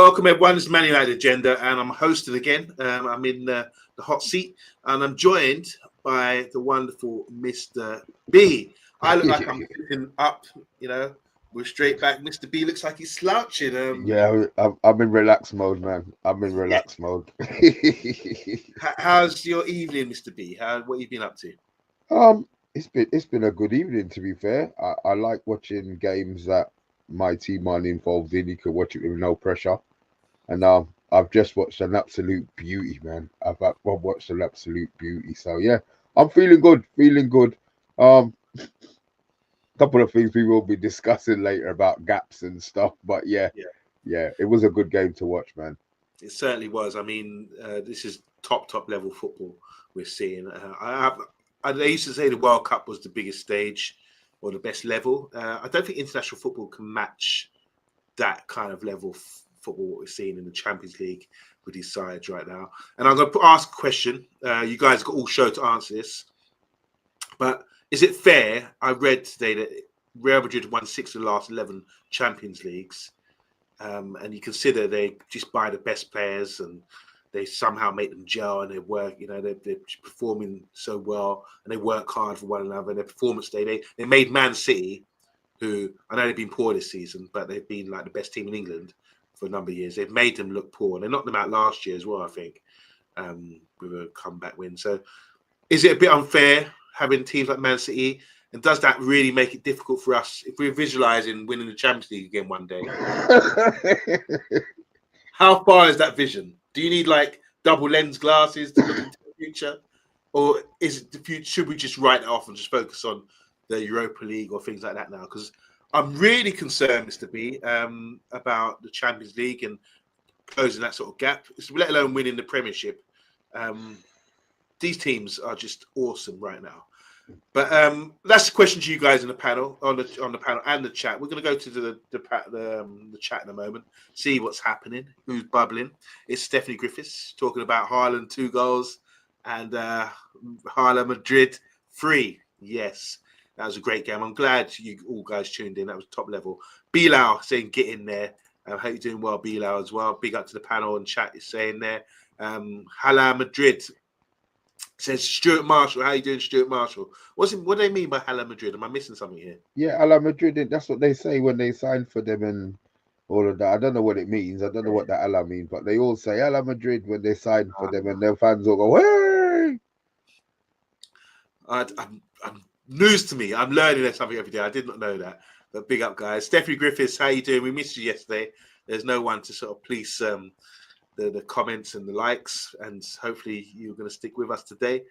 welcome everyone. This is Man United Agenda, and I'm hosting again. I'm in the hot seat, and I'm joined by the wonderful Mr. B. I look like I'm sitting up, we're straight back. Mr. B looks like he's slouching. Yeah, I'm in relaxed mode, man. I'm in relaxed mode. How's your evening, Mr. B? What have you been up to? It's been a good evening, to be fair. I like watching games that my team aren't involved in. You can watch it with no pressure. And I've just watched an absolute beauty, man. I've watched an absolute beauty. So yeah, I'm feeling good, feeling good. Couple of things we will be discussing later about gaps and stuff. But yeah, it was a good game to watch, man. It certainly was. I mean, this is top level football we're seeing. I used to say the World Cup was the biggest stage or the best level. I don't think international football can match that kind of level football what we're seeing in the Champions League with these sides right now. And I'm going to ask a question. You guys got all show to answer this. But is it fair? I read today that Real Madrid won 6 of the last 11 Champions Leagues. And you consider they just buy the best players and they somehow make them gel and they work, they're performing so well and they work hard for one another. And their performance day, they made Man City, who I know they've been poor this season, but they've been like the best team in England for a number of years. They've made them look poor. They knocked them out last year as well, I think, with a comeback win. So is it a bit unfair having teams like Man City? And does that really make it difficult for us if we're visualizing winning the Champions League again one day? How far is that vision? Do you need like double lens glasses to look into the future? Or is it the future? Should we just write it off and just focus on the Europa League or things like that now? Because I'm really concerned, Mr. B, about the Champions League and closing that sort of gap, let alone winning the Premiership. These teams are just awesome right now. But that's the question to you guys in the panel, on the panel and the chat. We're going to go to the chat in a moment, see what's happening, who's bubbling. It's Stephanie Griffiths talking about Haaland 2 goals and Real Madrid 3. Yes, that was a great game. I'm glad you all guys tuned in. That was top level. Bilal saying get in there. I hope you're doing well, Bilal, as well. Big up to the panel and chat is saying there. Hala Madrid says Stuart Marshall. How you doing, Stuart Marshall? What do they mean by Hala Madrid? Am I missing something here? Yeah, Hala Madrid, that's what they say when they sign for them and all of that. I don't know what it means. I don't know what that Hala means, but they all say Hala Madrid when they sign for them and their fans all go, hey! I'm news to me. I'm learning something every day. I did not know that. But big up, guys. Stephanie Griffiths, how you doing? We missed you yesterday. There's no one to sort of police the comments and the likes, and hopefully you're going to stick with us today.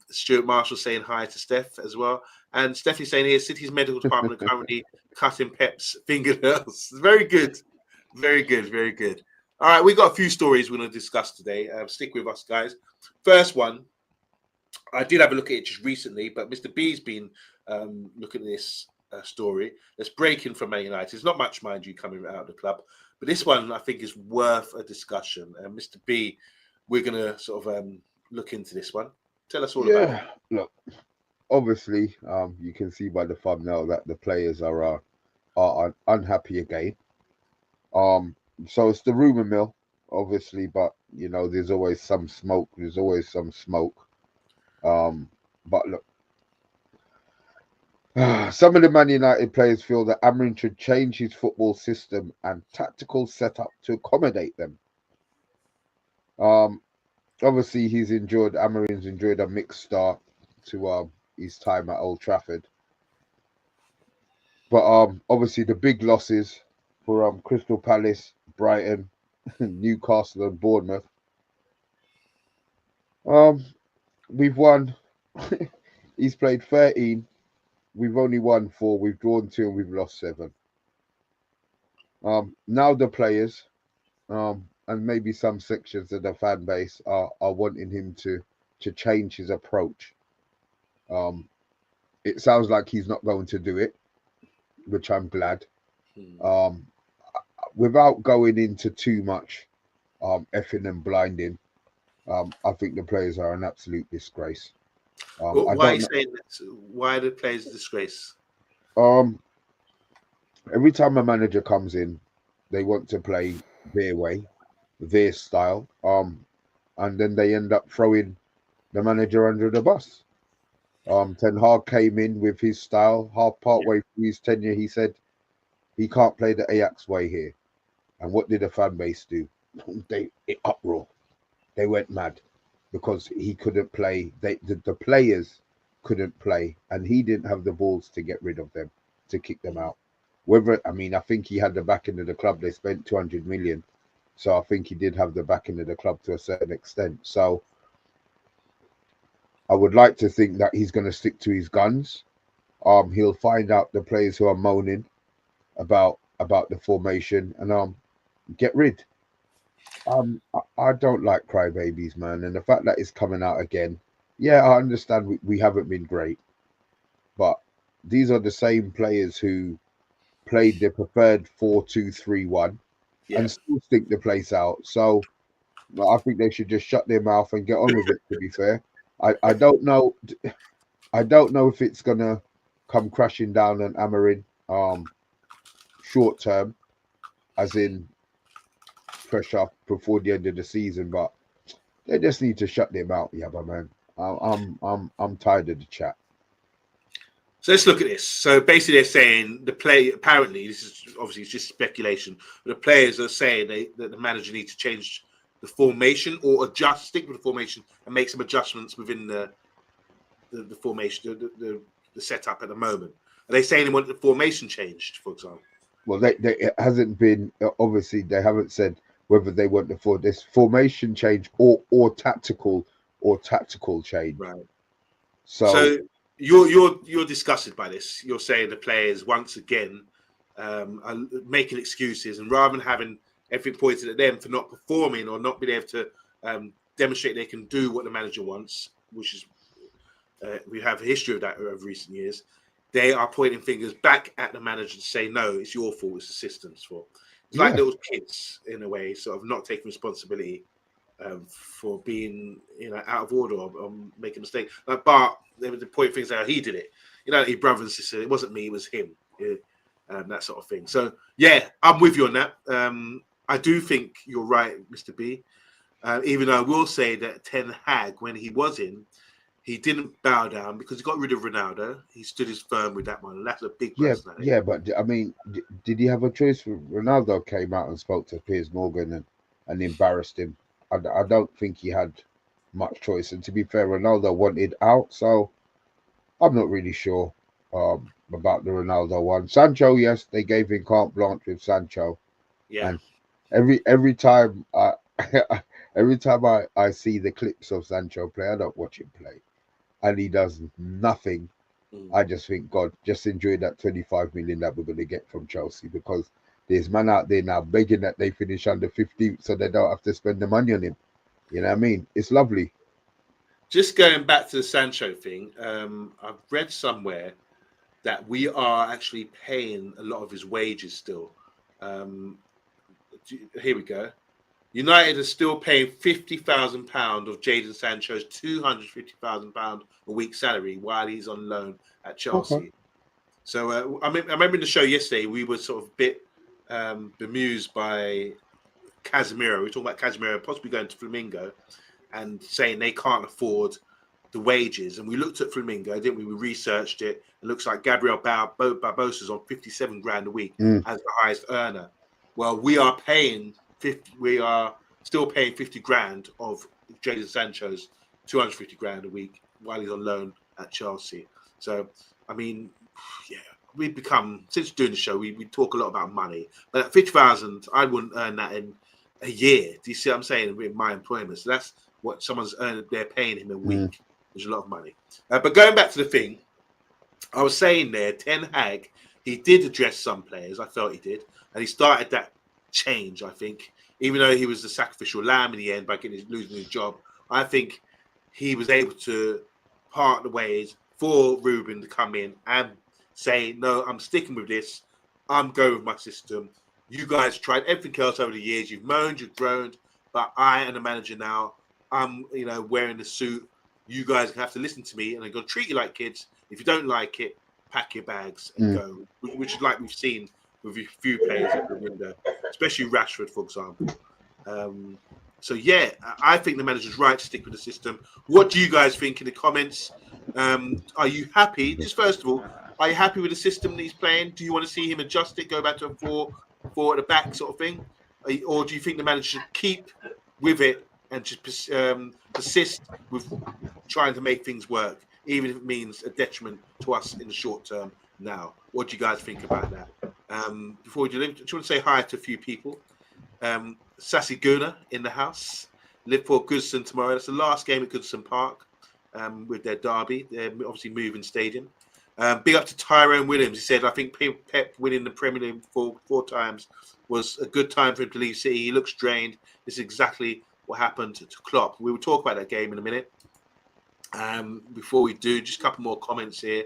Stuart Marshall saying hi to Steph as well. And Stephanie saying here, City's medical department are currently cutting Pep's fingernails. Very good. Very good. Very good. All right, we've got a few stories we're going to discuss today. Stick with us, guys. First one, I did have a look at it just recently, but Mr. B's been looking at this story that's breaking from Man United. There's not much, mind you, coming out of the club, but this one I think is worth a discussion. And Mr. B, we're going to sort of look into this one. Tell us all about it. Look, obviously, you can see by the thumbnail that the players are unhappy again. So it's the rumor mill, obviously, but there's always some smoke. There's always some smoke. But look, some of the Man United players feel that Amorim should change his football system and tactical setup to accommodate them. Obviously, Amorim's enjoyed a mixed start to his time at Old Trafford. But obviously the big losses for Crystal Palace, Brighton, Newcastle and Bournemouth. We've won. He's played 13. We've only won 4. We've drawn 2 and we've lost 7. Now the players, and maybe some sections of the fan base are wanting him to change his approach. It sounds like he's not going to do it, which I'm glad. Without going into too much effing and blinding, I think the players are an absolute disgrace. Why are you saying that? Why are the players a disgrace? Every time a manager comes in, they want to play their way, their style. And then they end up throwing the manager under the bus. Ten Hag came in with his style. Half part Yeah. way through his tenure, he said he can't play the Ajax way here. And what did the fan base do? They uproar. They went mad because he couldn't play. The players couldn't play, and he didn't have the balls to get rid of them, to kick them out. Whether, I mean, I think he had the backing of the club. They spent 200 million, so I think he did have the backing of the club to a certain extent. So I would like to think that he's going to stick to his guns. He'll find out the players who are moaning about the formation and get rid. I don't like crybabies, man, and the fact that it's coming out again. Yeah, I understand we haven't been great, but these are the same players who played their preferred 4-2-3-1 Yeah. and still stink the place out. So I think they should just shut their mouth and get on with it. To be fair, I don't know. I don't know if it's gonna come crashing down on Amarin short term, as in pressure before the end of the season, but they just need to shut their mouth, yeah, man. I'm tired of the chat. So let's look at this. So basically, they're saying the play. Apparently, this is obviously it's just speculation. But the players are saying that the manager needs to change the formation or stick with the formation and make some adjustments within the formation, the setup at the moment. Are they saying they want the formation changed, for example? Well, it hasn't been obviously they haven't said whether they want the for this formation change or tactical change. Right. So So you're disgusted by this. You're saying the players once again are making excuses, and rather than having everything pointed at them for not performing or not being able to demonstrate they can do what the manager wants, which is we have a history of that over recent years. They are pointing fingers back at the manager to say, no, it's your fault, it's the system's fault. It's like yeah, little kids in a way, sort of not taking responsibility for being, out of order or making a mistake. Like Bart, they would point things out. He did it. His brother and sister. It wasn't me. It was him. That sort of thing. So yeah, I'm with you on that. I do think you're right, Mr. B. Even though I will say that Ten Hag, when he was in, he didn't bow down because he got rid of Ronaldo. He stood his firm with that one. And that's a big personality. yeah. But I mean, did he have a choice? Ronaldo came out and spoke to Piers Morgan and embarrassed him. I don't think he had much choice. And to be fair, Ronaldo wanted out, so I'm not really sure about the Ronaldo one. Sancho, yes, they gave him carte blanche with Sancho, Yeah. and every time every time I see the clips of Sancho play, I don't watch him play, and he does nothing. I just think, God, just enjoy that 25 million that we're going to get from Chelsea, because there's man out there now begging that they finish under 15 so they don't have to spend the money on him. You know what I mean? It's lovely. Just going back to the Sancho thing, I've read somewhere that we are actually paying a lot of his wages still. Here we go. United are still paying £50,000 of Jadon Sancho's £250,000 a week salary while he's on loan at Okay. Chelsea. So I remember in the show yesterday we were sort of a bit bemused by Casemiro. We were talking about Casemiro possibly going to Flamingo and saying they can't afford the wages. And we looked at Flamingo, didn't we? We researched it. It looks like Gabriel Barbosa's on 57 grand a week as the highest earner. Well, we are still paying 50 grand of Jadon Sancho's 250 grand a week while he's on loan at Chelsea. So, I mean, yeah, we've become, since doing the show, we talk a lot about money. But at 50,000, I wouldn't earn that in a year. Do you see what I'm saying? In my employment. So that's what someone's earning, they're paying him a week. Which is a lot of money. But going back to the thing, I was saying there, Ten Hag, he did address some players. I felt he did. And he started that change, I think. Even though he was the sacrificial lamb in the end by losing his job, I think he was able to part the ways for Ruben to come in and say, no, I'm sticking with this. I'm going with my system. You guys tried everything else over the years. You've moaned, you've groaned, but I am the manager now. I'm, wearing the suit. You guys have to listen to me, and I'm going to treat you like kids. If you don't like it, pack your bags and go, which is like we've seen with a few players at the window. especially Rashford, for example. So yeah, I think the manager's right to stick with the system. What do you guys think in the comments? Are you happy? Just first of all, are you happy with the system that he's playing? Do you want to see him adjust it, go back to a four at the back sort of thing, or do you think the manager should keep with it and just persist with trying to make things work, even if it means a detriment to us in the short term? Now, what do you guys think about that? Before we do, do you want to say hi to a few people? Sassy Guna in the house. Liverpool Goodson tomorrow. That's the last game at Goodson Park with their derby. They're obviously moving stadium. Big up to Tyrone Williams. He said, I think Pep winning the Premier League four times was a good time for him to leave City. He looks drained. This is exactly what happened to Klopp. We will talk about that game in a minute. Before we do, just a couple more comments here.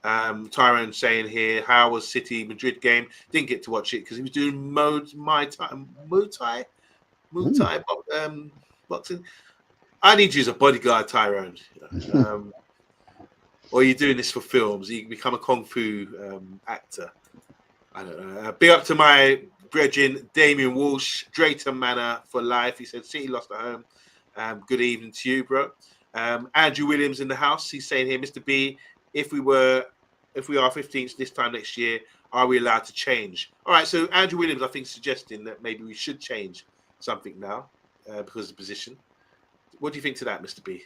Tyrone saying here, how was City Madrid game? Didn't get to watch it because he was doing Muay Thai boxing. I need you as a bodyguard, Tyrone. Or are you doing this for films? You become a kung fu actor. I don't know. Big up to my brethren, Damien Walsh, Drayton Manor for life. He said City lost at home. Good evening to you, bro. Andrew Williams in the house. He's saying here, Mr. B, if we are 15th this time next year, are we allowed to change? All right, so Andrew Williams, I think, suggesting that maybe we should change something now because of the position. What do you think to that, Mr. B?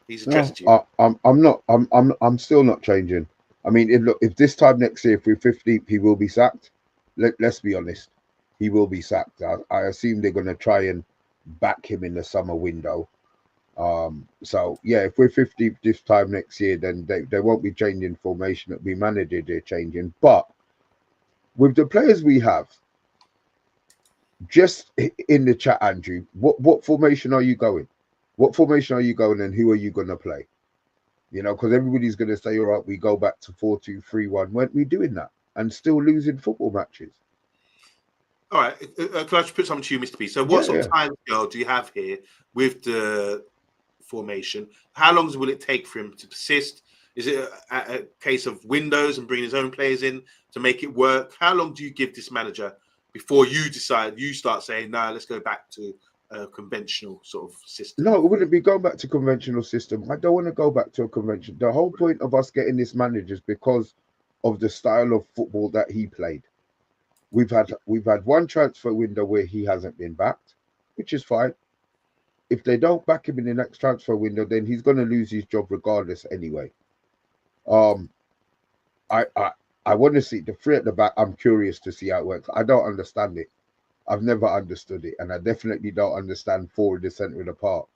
He's addressed you. I'm still not changing. I mean, if this time next year, if we're 15th, he will be sacked. Let's be honest, he will be sacked. I assume they're going to try and back him in the summer window. So yeah, if we're 50th this time next year, then they won't be changing formation. It'll be manager they're changing. But with the players we have, just in the chat, Andrew, what formation are you going? What formation are you going, and who are you going to play? You know, because everybody's going to say, all right, we go back to 4-2-3-1. Weren't we doing that and still losing football matches? All right, can I just put something to you, Mr. B? So what sort of time scale do you have here with the formation? How long will it take for him to persist? Is it a case of windows and bringing his own players in to make it work? How long do you give this manager before you start saying, no, let's go back to a conventional sort of system? No, it wouldn't be going back to conventional system. I don't want to go back to a convention. The whole point of us getting this manager is because of the style of football that he played. We've had one transfer window where he hasn't been backed, which is fine. If they don't back him in the next transfer window, then he's going to lose his job regardless anyway. I want to see the three at the back. I'm curious to see how it works. I don't understand it. I've never understood it, and I definitely don't understand four in the center of the park.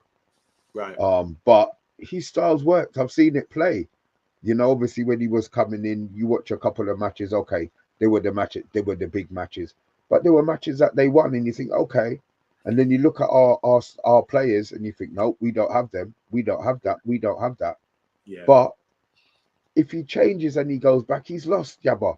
Right. But his style's worked. I've seen it play. You know, obviously when he was coming in, you watch a couple of matches. Okay, they were the big matches, but there were matches that they won, and you think, okay. And then you look at our players, and you think, no, we don't have them. We don't have that. We don't have that. Yeah. But if he changes and he goes back, he's lost, Jabba.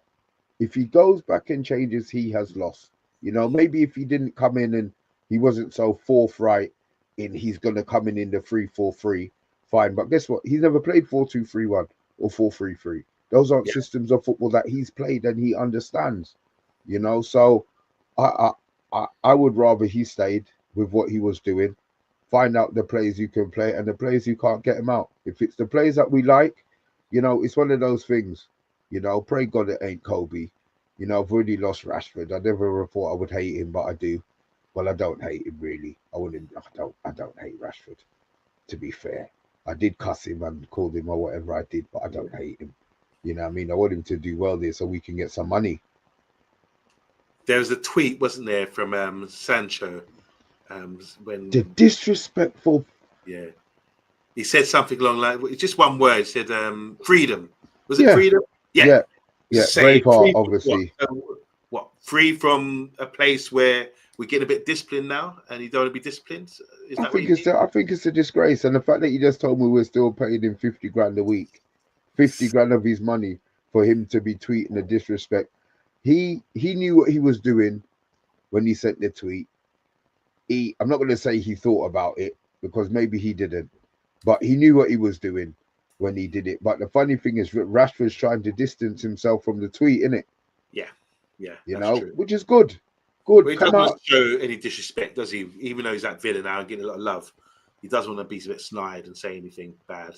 If he goes back and changes, he has lost. You know, maybe if he didn't come in and he wasn't so forthright in he's going to come in the 3-4-3, fine. But guess what? He's never played 4-2-3-1 or 4-3-3. Those aren't systems of football that he's played and he understands. You know, so I would rather he stayed with what he was doing, find out the players you can play and the players you can't get him out. If it's the players that we like, you know, it's one of those things. You know, pray God it ain't Kobe. You know, I've already lost Rashford. I never thought I would hate him, but I do. Well, I don't hate him really. I don't hate Rashford. To be fair, I did cuss him and called him or whatever I did, but I don't hate him. You know what I mean? I want him to do well there so we can get some money. There was a tweet, wasn't there, from Sancho when the disrespectful. Yeah, he said something along like just one word. He said freedom. Was it freedom? Yeah. Braveheart, obviously. What? Free from a place where we're getting a bit disciplined now, and you don't want to be disciplined. I think it's a disgrace, and the fact that you just told me we're still paying him 50 grand a week, 50 grand of his money for him to be tweeting the disrespect. He knew what he was doing when he sent the tweet. I'm not going to say he thought about it because maybe he didn't, but he knew what he was doing when he did it. But the funny thing is, Rashford's trying to distance himself from the tweet, innit? Yeah, you know, true. which is good. Good. But he Come doesn't want out. to show any disrespect, does he? Even though he's at Villa now and getting a lot of love, he doesn't want to be a bit snide and say anything bad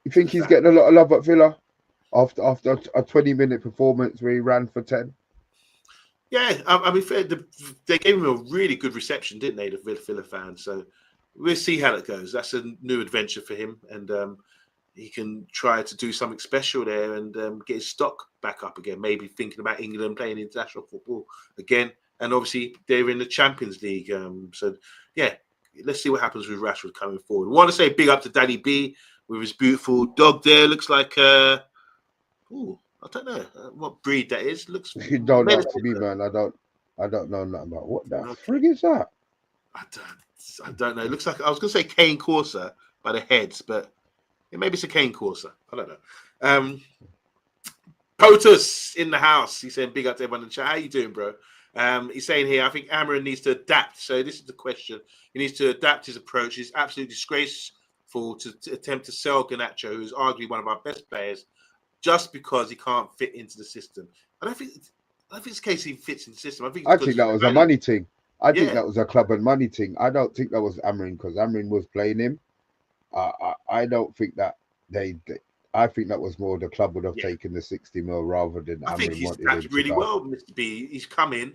You to think the he's fan. getting a lot of love at Villa after a 20-minute performance where he ran for 10? Yeah, I mean, they gave him a really good reception, didn't they, the Villa fans? So we'll see how it goes. That's a new adventure for him, and he can try to do something special there and get his stock back up again. Maybe thinking about England playing international football again, and obviously they're in the Champions League. So yeah, let's see what happens with Rashford coming forward. I want to say big up to Danny B with his beautiful dog there. Looks like ooh, I don't know what breed that is. Looks You don't ask menacing. me, man. I don't know nothing about what the Okay. frig is that. I don't know. It looks like I was going to say cane corsa by the heads, but maybe it's a cane corsa. I don't know. POTUS in the house. He's saying big up to everyone in the chat. How you doing, bro? He's saying here, I think Amarin needs to adapt. So this is the question. He needs to adapt his approach. It's absolutely disgraceful to attempt to sell Garnacho, who's arguably one of our best players, just because he can't fit into the system. I don't think it's the case he fits in the system. I think it's I because think he's that was a Italian. money thing. I think Yeah. that was a club and money thing. I don't think that was Amarin because Amarin was playing him. I don't think that they. I think that was more the club would have Yeah. taken the 60 mil rather than I think Amarin he's wanted him adapted to really go. well, Mr. B. He's come in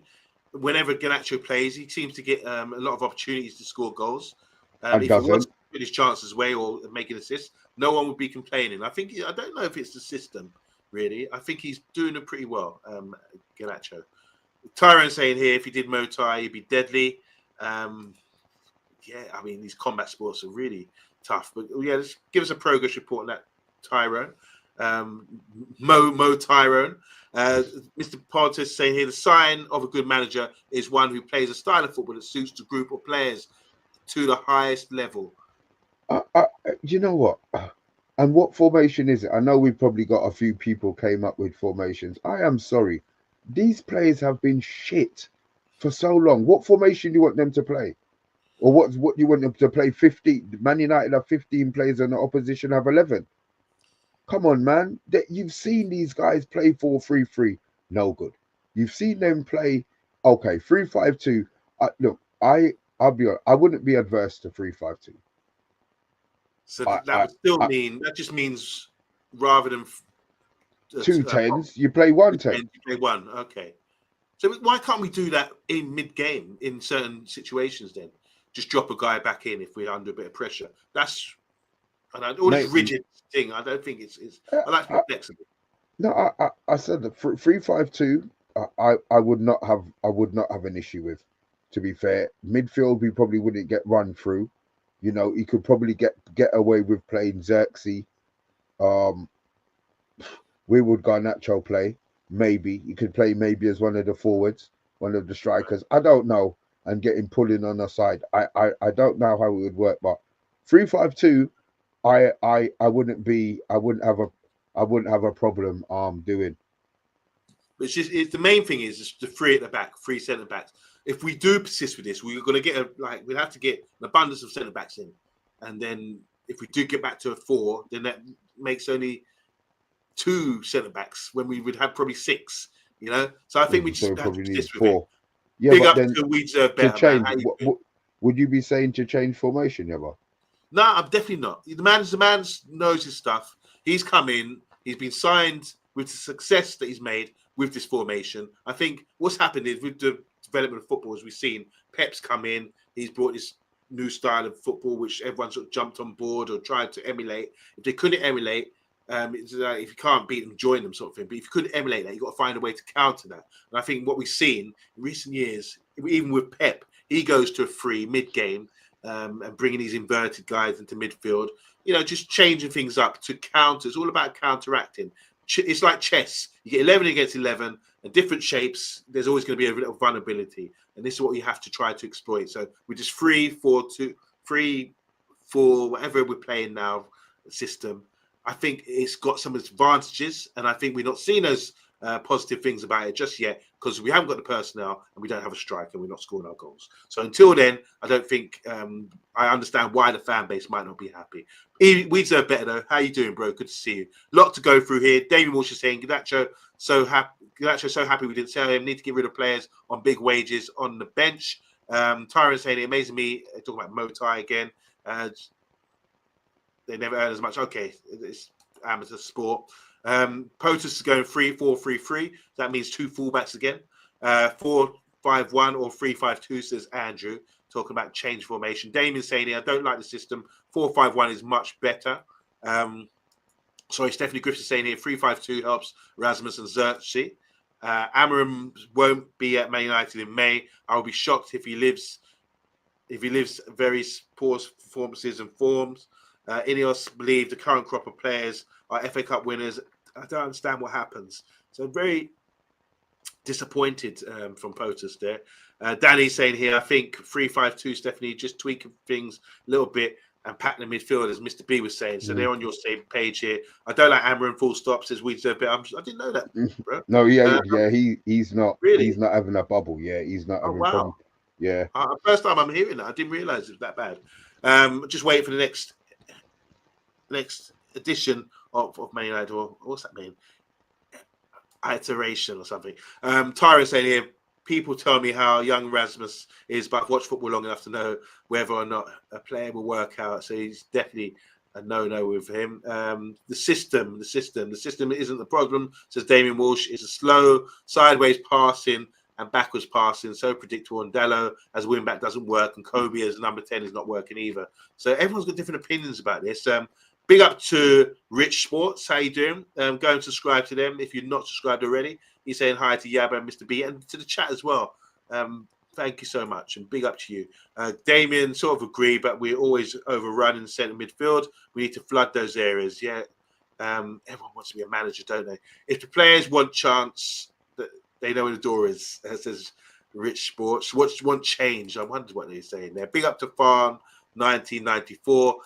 whenever Garnacho plays. He seems to get a lot of opportunities to score goals. And If he was doesn't. putting his chances away or making assists, no one would be complaining. I don't know if it's the system really. I think he's doing it pretty well, Garnacho. Tyrone saying here, if he did Muay Thai, he'd be deadly. Yeah, I mean these combat sports are really tough. But yeah, let's give us a progress report on that, Tyrone. Mo Tyrone. Mr. Pontus saying here, the sign of a good manager is one who plays a style of football that suits the group of players to the highest level. You know what? And what formation is it? I know we've probably got a few people came up with formations. I am sorry. These players have been shit for so long. What formation do you want them to play? Or what you want them to play? 15. Man United have 15 players and the opposition have 11. Come on, man. You've seen these guys play 4-3-3. No good. You've seen them play, okay, 3-5-2. Look, I'll be honest, I wouldn't be adverse to 3-5-2. So that would still mean, that just means rather than two tens, you play 1-10. you play one. Okay. So why can't we do that in mid-game in certain situations then? Just drop a guy back in if we're under a bit of pressure. That's all this rigid thing. I don't think it's I like to be flexible. No, I said that 3-5-2. I would not have an issue with. To be fair, midfield we probably wouldn't get run through. You know, he could probably get away with playing Xerxes. We would Garnacho play. Maybe he could play maybe as one of the forwards, one of the strikers. I don't know, and get him pulling on the side. I don't know how it would work, but 3-5-2. I wouldn't have a problem doing. It's the main thing is the three at the back, three centre backs. If we do persist with this, we're going to get we'll have to get an abundance of centre backs in, and then if we do get back to a 4, then that makes only 2 centre backs when we would have probably 6. You know, so I think we just have to persist with 4. Yeah, big but up then to We Deserve to Better, change. man. Would you be saying to change formation, Yabba? No, I'm definitely not. The man knows his stuff. He's come in. He's been signed with the success that he's made with this formation. I think what's happened is with the development of football, as we've seen, Pep's come in. He's brought this new style of football, which everyone sort of jumped on board or tried to emulate. If they couldn't emulate, it's like if you can't beat them, join them, sort of thing. But if you couldn't emulate that, you've got to find a way to counter that. And I think what we've seen in recent years, even with Pep, he goes to a free mid-game and bringing these inverted guys into midfield, you know, just changing things up to counter. It's all about counteracting. It's like chess. You get 11 against 11 and different shapes. There's always going to be a little vulnerability. And this is what you have to try to exploit. So we're just 3-4-2, 3-4, whatever we're playing now, system. I think it's got some advantages. And I think we're not seeing those positive things about it just yet because we haven't got the personnel and we don't have a striker and we're not scoring our goals. So until then, I don't think I understand why the fan base might not be happy. We deserve better though. How you doing, bro? Good to see you. A lot to go through here. Damien Walsh is saying, Garnacho, so happy. Ganacho so happy we didn't sell him. Need to get rid of players on big wages on the bench. Tyron saying it amazes me. Talking about Motai again. They never earn as much. Okay, it's amateur sport. POTUS is going 3-4-3-3. That means two fullbacks again. 4-5-1 or 3-5-2, says Andrew, talking about change formation. Damien saying here, I don't like the system. 4-5-1 is much better. Sorry, Stephanie Griffiths saying here, 3-5-2 helps Rasmus and Xerxes. Amarim won't be at Man United in May. I'll be shocked if he lives very poor performances and forms. Ineos believe the current crop of players are FA Cup winners. I don't understand what happens. So very disappointed from POTUS there. Danny saying here, I think 3-5-2, Stephanie, just tweaking things a little bit and packing the midfield, as Mr. B was saying. So they're on your same page here. I don't like Amarin full stop, says we deserve it. I didn't know that, bro. No, he's not really? He's not having a bubble. Yeah, he's not having wow. Yeah. First time I'm hearing that. I didn't realise it was that bad. Just wait for the next edition of Man United, or what's that mean? Iteration or something. Tyra saying here, people tell me how young Rasmus is, but I've watched football long enough to know whether or not a player will work out. So he's definitely a no-no with him. The system isn't the problem, says Damien Walsh. It's a slow sideways passing and backwards passing, so predictable. And Dallo as a wing-back doesn't work, and Kobe as number 10 is not working either. So everyone's got different opinions about this. Big up to Rich Sports. How you doing? Go and subscribe to them if you're not subscribed already. He's saying hi to Yabba and Mr. B and to the chat as well. Thank you so much, and big up to you. Damien sort of agree, but we're always overrun in centre midfield. We need to flood those areas. Yeah, everyone wants to be a manager, don't they? If the players want chance, they know where the door is. Says Rich Sports. Want change? I wonder what they're saying there. Big up to Farn 1994.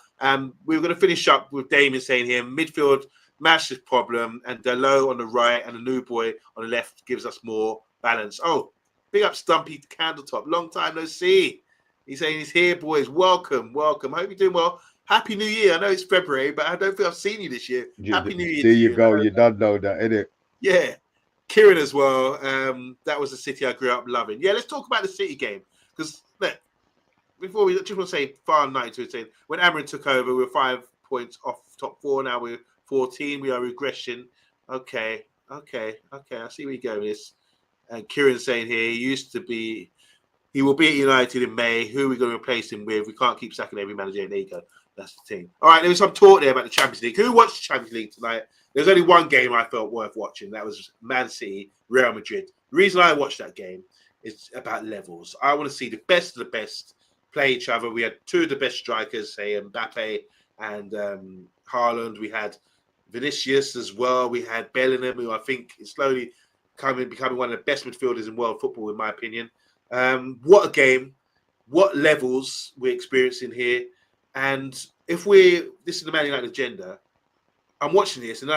We were going to finish up with Damien saying here, midfield, massive problem, and Dalot on the right and the new boy on the left gives us more balance. Oh, big up Stumpy Candletop. Long time no see. He's saying he's here, boys. Welcome. I hope you're doing well. Happy New Year. I know it's February, but I don't think I've seen you this year. Happy New Year. There you go. You don't know that, innit? Yeah. Kieran as well. That was the city I grew up loving. Yeah, let's talk about the City game. Because, look, before we just want to say Farm 92 saying when Amarin took over, we were 5 points off top 4. Now we're 14. We are regression. Okay. I see where you're going with this. And Kieran saying here, he will be at United in May. Who are we going to replace him with? We can't keep sacking every manager. There you go. That's the thing. All right, there was some talk there about the Champions League. Who watched the Champions League tonight? There's only one game I felt worth watching. That was Man City, Real Madrid. The reason I watched that game is about levels. I want to see the best of the best play each other. We had two of the best strikers, say Mbappe and Haaland. We had Vinicius as well. We had Bellingham, who I think is slowly becoming one of the best midfielders in world football, in my opinion. What a game. What levels we're experiencing here. And this is the Man United agenda, I'm watching this, and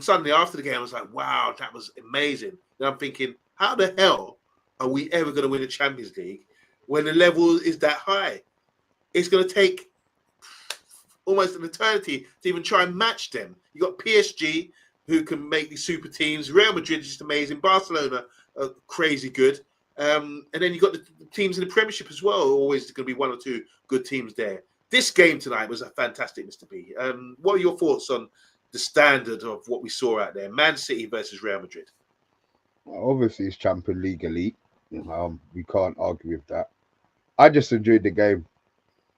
suddenly after the game, I was like, wow, that was amazing. And I'm thinking, how the hell are we ever going to win the Champions League when the level is that high? It's going to take almost an eternity to even try and match them. You got PSG, who can make these super teams. Real Madrid is just amazing. Barcelona are crazy good. And then you got the teams in the Premiership as well. Always going to be one or two good teams there. This game tonight was a fantastic, Mr. B. What are your thoughts on the standard of what we saw out there? Man City versus Real Madrid. Obviously, it's Champions League elite. We can't argue with that. I just enjoyed the game.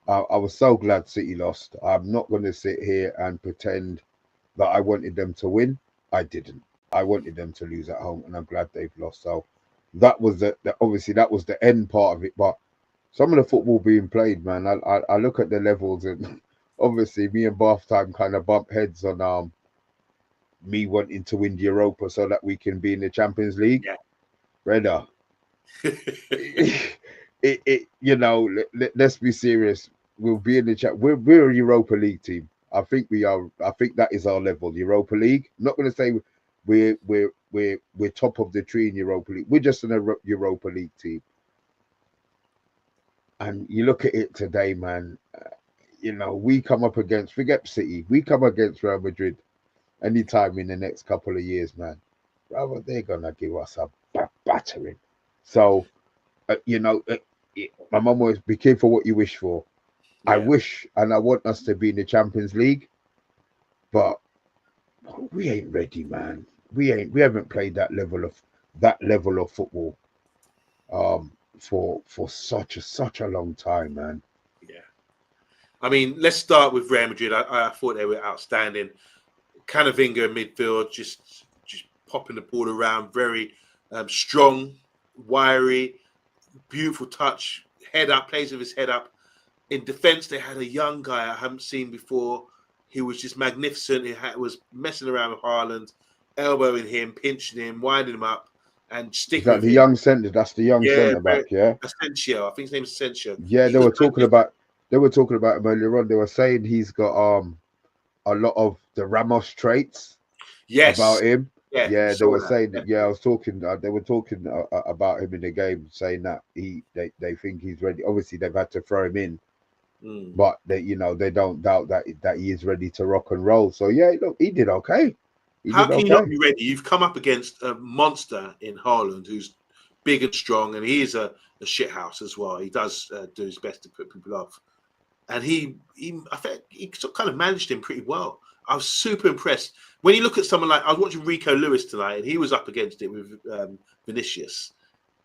I was so glad City lost. I'm not going to sit here and pretend that I wanted them to win. I didn't. I wanted them to lose at home, and I'm glad they've lost. So that was obviously that was the end part of it. But some of the football being played, man, I look at the levels, and obviously me and Bath Time kind of bump heads on me wanting to win Europa so that we can be in the Champions League. Yeah. Brother. Let's be serious. We'll be in the chat. We're a Europa League team. I think we are. I think that is our level. Europa League. I'm not going to say we're top of the tree in Europa League. We're just an Europa League team. And you look at it today, man. We come up against, forget City. We come against Real Madrid anytime in the next couple of years, man. brother, they're gonna give us a battering. So, you know, my mum always be careful what you wish for. I Yeah. wish and I want us to be in the Champions League, but we ain't ready, man. We haven't played that level of football for such a long time, man. Yeah. I mean, let's start with Real Madrid. I thought they were outstanding. Canavinga in midfield, just popping the ball around, very strong, wiry, beautiful touch, head up, plays with his head up. In defence, they had a young guy I haven't seen before. He was just magnificent. Was messing around with Haaland, elbowing him, pinching him, winding him up, and Is sticking that with the him. young centre? That's the young Yeah, centre back, yeah. Asensio. I think his name is Asensio. Yeah, He was magnificent. they were talking about him earlier on. They were saying he's got a lot of the Ramos traits Yes. about him. Yeah, Yeah, they saw were that. saying that. Yeah, I Definitely. was talking. They were talking about him in the game, saying that they think he's ready. Obviously, they've had to throw him in, Mm. but they don't doubt that he is ready to rock and roll. So yeah, look, he did okay. He How did can you not okay. be ready? You've come up against a monster in Haaland who's big and strong, and he is a shithouse as well. He does do his best to put people off. And I think he sort of kind of managed him pretty well. I was super impressed. When you look at someone like, I was watching Rico Lewis tonight, and he was up against it with Vinicius.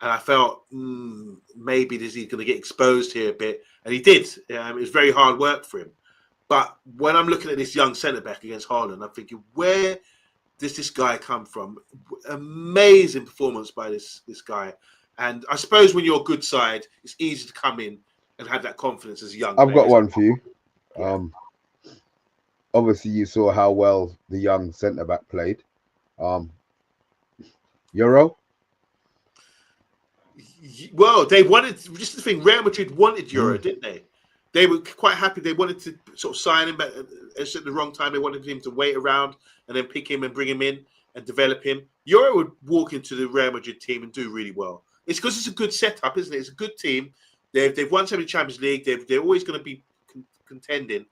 And I felt maybe he's going to get exposed here a bit. And he did. It was very hard work for him. But when I'm looking at this young centre back against Haaland, I'm thinking, where does this guy come from? Amazing performance by this guy. And I suppose when you're a good side, it's easy to come in and have that confidence as a young I've player. got one for you. Yeah. Obviously, you saw how well the young centre back played. Um, Euro. Well, they wanted, just the thing, Real Madrid wanted Euro, Mm. didn't they? They were quite happy. They wanted to sort of sign him, but at the wrong time, they wanted him to wait around and then pick him and bring him in and develop him. Euro would walk into the Real Madrid team and do really well. It's because it's a good setup, isn't it? It's a good team. They've won so many Champions League. They're always going to be contending.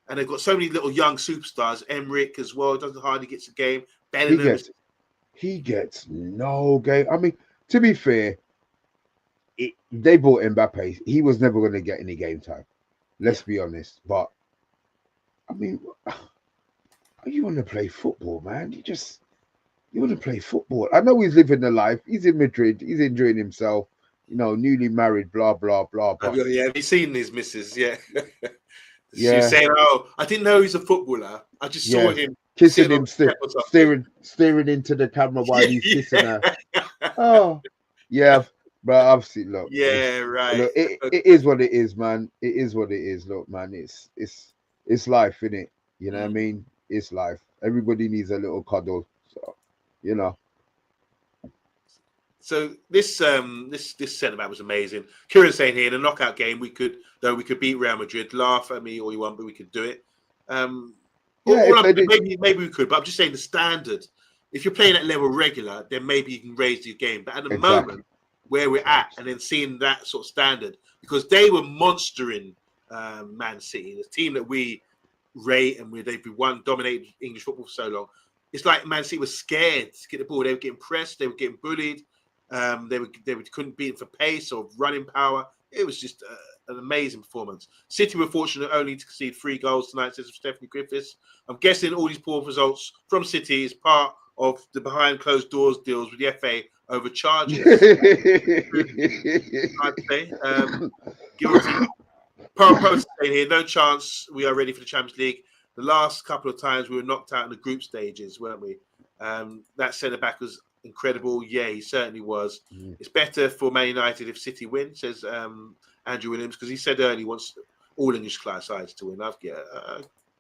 And they've got so many little young superstars. Emmerich as well, doesn't hardly gets a game. He Bellingham is, gets he gets no game. I mean, to be fair, they bought Mbappe. He was never going to get any game time. yeah. Let's be honest. But I mean, you want to play football, man? You want to play football. I know he's living the life. He's in Madrid. He's enjoying himself. You know, newly married. Blah blah blah. But Yeah, have you seen his missus? Yeah. She was yeah, saying, "Oh, I didn't know he's a footballer. I just saw yeah, him kissing sitting on him, the step or something." staring into the camera while he's kissing her. Yeah, Oh, yeah, but obviously, look, yeah, right. look, it is what it is, man. It is what it is. Look, man, it's life, innit? You know what I Mm. mean? It's life. Everybody needs a little cuddle. So, you know. So this centre back was amazing. Kieran's saying here in a knockout game we could beat Real Madrid. Laugh at me all you want, but we could do it. Um, Yeah, if they did maybe we could, but I'm just saying the standard. If you're playing at level regular, then maybe you can raise your game. But at the exactly. moment where we're at, and then seeing that sort of standard, because they were monstering Man City, the team that we rate and they've won dominated English football for so long. It's like Man City was scared to get the ball. They were getting pressed. They were getting bullied. They couldn't beat it for pace or running power. It was just an amazing performance. City were fortunate only to concede 3 goals tonight, says Stephanie Griffiths. I'm guessing all these poor results from City is part of the behind closed doors deals with the FA over charges. I'd say guilty. Post saying here, no chance. We are ready for the Champions League. The last couple of times we were knocked out in the group stages, weren't we? That centre back was incredible. Yeah, he certainly was. It's better for Man United if City win, says Andrew Williams, because he said earlier he wants all English class sides to win. I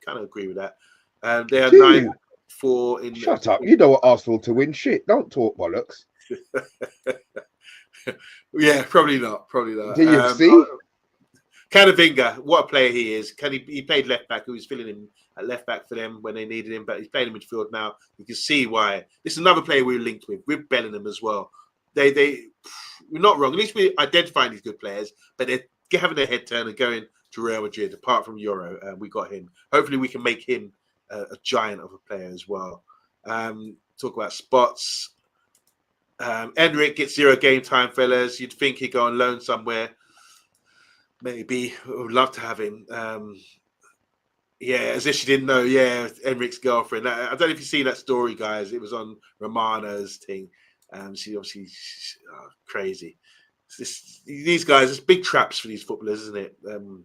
kind of agree with that. They are Do you? 9-4 in. Shut up. You don't want Arsenal to win shit. Don't talk bollocks. Yeah, probably not. Probably not. Do you see? Canavinga, what a player he is. He played left back, who was filling him at left back for them when they needed him, but he's playing in midfield now. You can see why. This is another player we were linked with Bellingham as well. We're not wrong. At least we're identifying these good players, but they're having their head turn and going to Real Madrid. Apart from Euro, we got him. Hopefully, we can make him a giant of a player as well. Talk about spots. Enric gets 0 game time, fellas. You'd think he'd go on loan somewhere. Maybe. I would love to have him. Yeah, as if she didn't know. Yeah, Enric's girlfriend. I don't know if you've seen that story, guys. It was on Romana's thing. She obviously crazy. These guys, it's big traps for these footballers, isn't it? When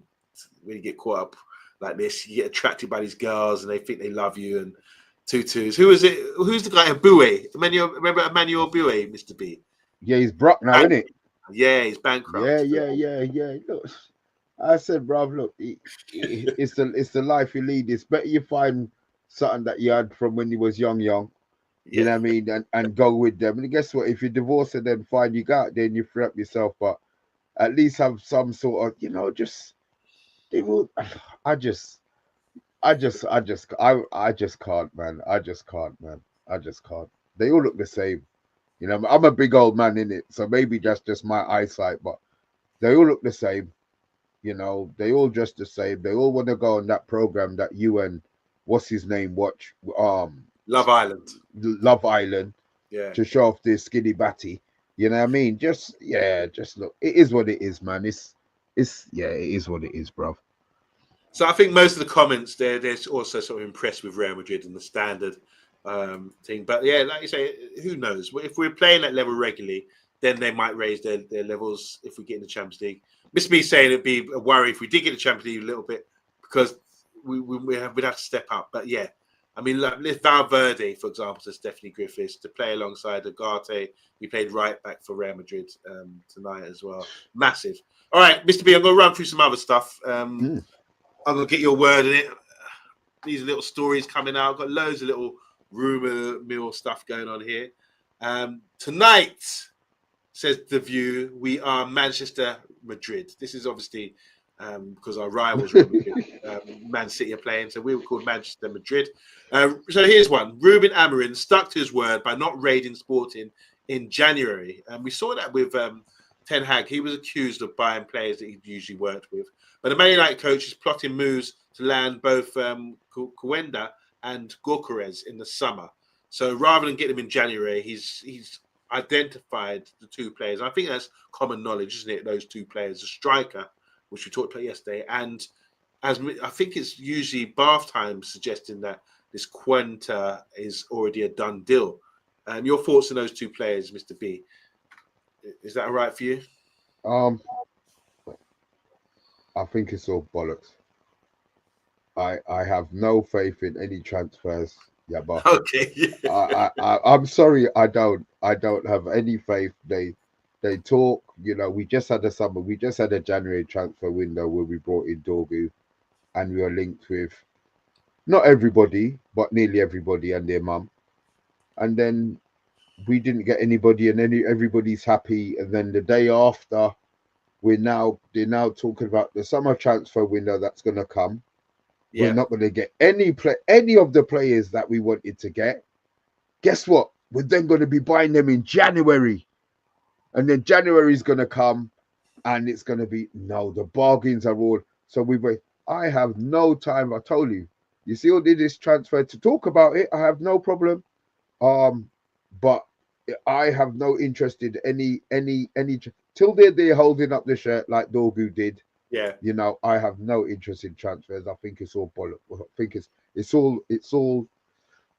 you get caught up like this, you get attracted by these girls, and they think they love you. And tutus. Who is it? Who's the guy? Bue. Remember Emmanuel Bue, Mr. B? Yeah, he's broke now, isn't it? Yeah, he's bankrupt. Yeah. Look, I said, bruv, look, it's the life you lead. It's better you find something that you had from when you was young. You know what I mean, and go with them. And guess what? If you divorce and then fine, you got then you free up yourself. But at least have some sort of, just they will. I just can't, man. I just can't. They all look the same. I'm a big old man in it, so maybe that's just my eyesight, but they all look the same. They all dress the same. They all want to go on that program that you and what's his name watch, Love Island. Love Island, yeah, to show off their skinny batty. You know what I mean? Just look. It is what it is, man. It is what it is, bro. So I think most of the comments they're also sort of impressed with Real Madrid and the standard thing. But yeah, like you say, who knows? If we're playing that level regularly, then they might raise their levels if we get in the Champions League. Mr. B saying it'd be a worry if we did get the Champions League a little bit because we'd have to step up. But yeah, I mean, like Valverde, for example, to Stephanie Griffiths to play alongside Ugarte. He played right back for Real Madrid tonight as well. Massive. All right, Mr. B, I'm going to run through some other stuff. I'm going to get your word in it. These little stories coming out. I've got loads of little rumor mill stuff going on here. Tonight, says The View, we are Manchester Madrid. This is obviously because our rivals Real Madrid, Man City are playing, so we were called Manchester Madrid. So here's one. Ruben Amorim stuck to his word by not raiding Sporting in January. And we saw that with Ten Hag. He was accused of buying players that he'd usually worked with. But the Man United coach is plotting moves to land both Cuenda and Gyökeres in the summer. So rather than get them in January, he's identified the two players. I think that's common knowledge, isn't it? Those two players, the striker, which we talked about yesterday, and as I think it's usually bath time suggesting that this Cuenta is already a done deal. Your thoughts on those two players, Mr. B? Is that all right for you? I think it's all bollocks. I have no faith in any transfers. Yeah, but okay. I'm sorry, I don't have any faith. They talk, we just had a January transfer window where we brought in Dorgu and we were linked with not everybody, but nearly everybody and their mum. And then we didn't get anybody and everybody's happy. And then the day after, they're now talking about the summer transfer window that's gonna come. Yeah. We're not going to get any of the players that we wanted to get. Guess what? We're then going to be buying them in January. And then January is going to come and it's going to be, no, the bargains are all. So I have no time. I told you. You see all this transfer to talk about it. I have no problem. But I have no interest in any till they're holding up the shirt like Dorgu did. Yeah, I have no interest in transfers. I think it's all bollocks. I think it's all.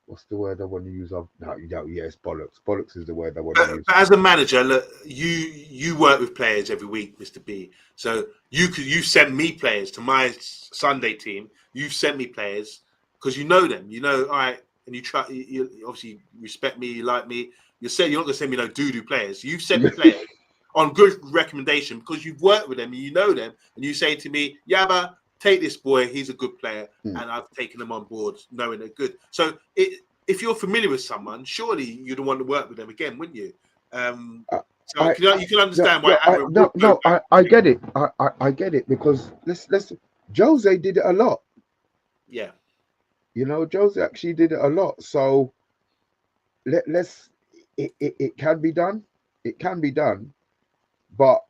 What's the word I want to use? It's bollocks. Bollocks is the word I want to use. But as a manager, look, you work with players every week, Mr. B. So you send me players to my Sunday team. You've sent me players because you know them. All right, and you try. You obviously respect me. You like me. You're not going to send me no doo-doo players. You've sent me players on good recommendation because you've worked with them and you know them, and you say to me, Yaba, take this boy, he's a good player, and I've taken them on board knowing they're good. So if you're familiar with someone, surely you'd want to work with them again, wouldn't you? You can understand why. I get it. I get it because let's Jose did it a lot. Yeah, Jose actually did it a lot. So let's it can be done. It can be done. But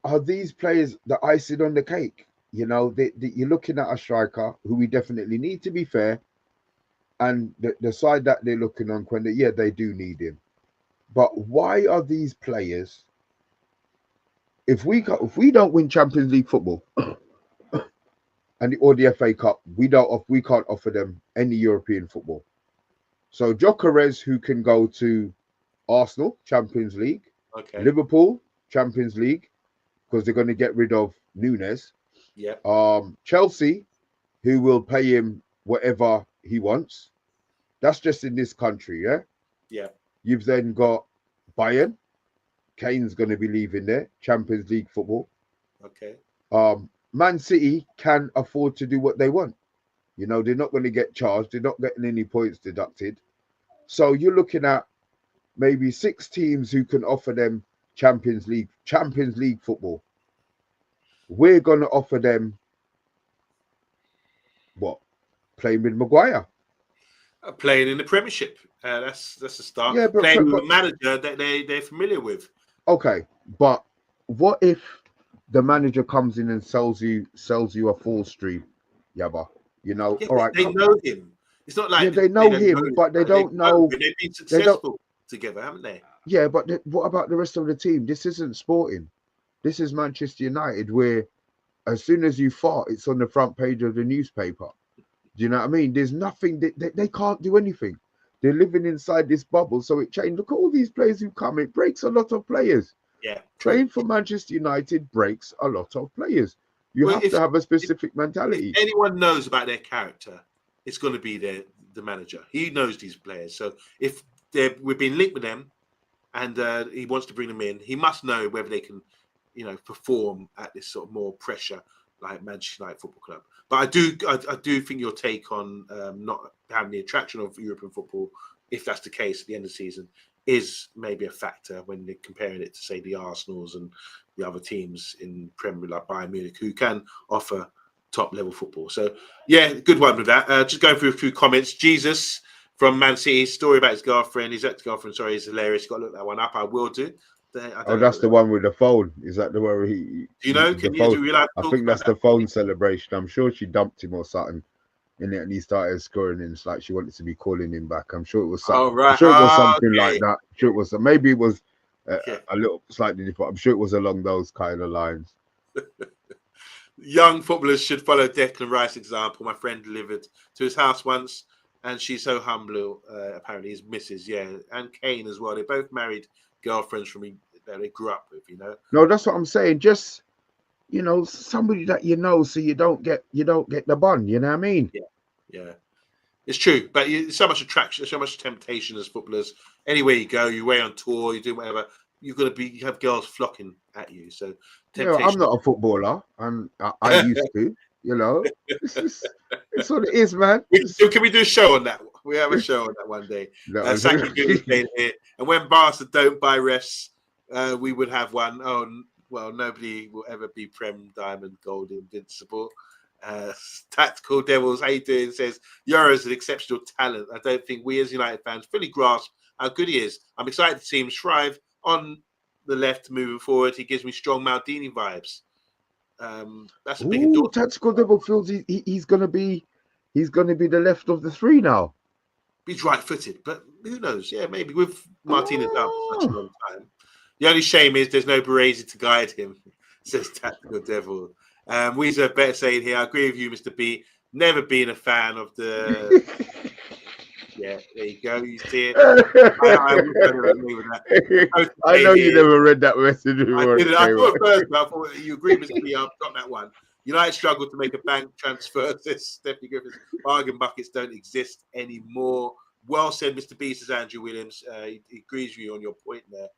are these players the icing on the cake? You're looking at a striker who we definitely need, to be fair. And the side that they're looking on, Quenda, yeah, they do need him. But why are these players? If we don't win Champions League football or the FA Cup, we can't offer them any European football. So Gyökeres, who can go to Arsenal Champions League, Okay. Liverpool Champions League, because they're going to get rid of Nunes. Yeah. Chelsea, who will pay him whatever he wants. That's just in this country, yeah? Yeah. You've then got Bayern. Kane's going to be leaving there. Champions League football. Okay. Man City can afford to do what they want. You know, they're not going to get charged. They're not getting any points deducted. So you're looking at maybe 6 teams who can offer them Champions League football. We're going to offer them what? Playing with Maguire. Playing in the Premiership. That's the start. Yeah, playing with a manager that they're familiar with. Okay, but what if the manager comes in and sells you a full stream, Yabba? You know, Yeah, all right. They know him. It's not like they know him, but they don't know. They've been successful together, haven't they? Yeah, but what about the rest of the team? This isn't Sporting. This is Manchester United, where as soon as you fart, it's on the front page of the newspaper. Do you know what I mean? There's nothing. They can't do anything. They're living inside this bubble, so it changed. Look at all these players who come. It breaks a lot of players. Yeah, playing for Manchester United breaks a lot of players. You have to have a specific mentality. If anyone knows about their character, it's going to be the manager. He knows these players. So if we've been linked with them, and he wants to bring them in, he must know whether they can, perform at this sort of more pressure like Manchester United Football Club. But I do think your take on not having the attraction of European football, if that's the case at the end of the season, is maybe a factor when they're comparing it to, say, the Arsenals and the other teams in Premier League like Bayern Munich who can offer top level football. So yeah, good one with that. Just going through a few comments. Jesus from Man City, story about his girlfriend, his ex-girlfriend, sorry, is hilarious. Got to look that one up. I will do. That's the one with the phone. Is that the one he? Do you know? Do you realize? I think that's the phone celebration. I'm sure she dumped him or something in it, and he started scoring. And it's like she wanted to be calling him back. I'm sure it was something. Right. I'm sure it was something like that. I'm sure it was. Maybe it was a little slightly different. I'm sure it was along those kind of lines. Young footballers should follow Declan Rice's example. My friend delivered to his house once, and she's so humble. Apparently, his missus, and Kane as well. They both married girlfriends that they grew up with. No, that's what I'm saying. Just somebody that so you don't get the bun. You know what I mean? Yeah. It's true, but so much attraction, so much temptation as footballers. Anywhere you go, you're away on tour, you do whatever. You have girls flocking at you. So I'm not a footballer, and I used to. It's what it is, man. Can we do a show on that? We have a show on that one day. Here. And when Barca don't buy refs, we would have one. Oh well, nobody will ever be Prem, Diamond, Gold, Invincible. Tactical Devils, how you doing? Says Euro's an exceptional talent. I don't think we as United fans fully grasp how good he is. I'm excited to see him thrive on the left moving forward. He gives me strong Maldini vibes. That's a big endorsement. Tactical Devil feels he's gonna be the left of the three now. He's right-footed, but who knows? Yeah, maybe with Martinez out for such a long time. The only shame is there's no Baresi to guide him, says Tactical Devil. Weezer better saying here, I agree with you, Mr. B. Never been a fan of the. Yeah, there you go. You see it. I know you never read that message before. I thought first, but I thought you agree with me. I've got that one. United struggled to make a bank transfer. Says Stephanie Griffiths. Bargain buckets don't exist anymore. Well said, Mr. B, says Andrew Williams. He agrees with you on your point there.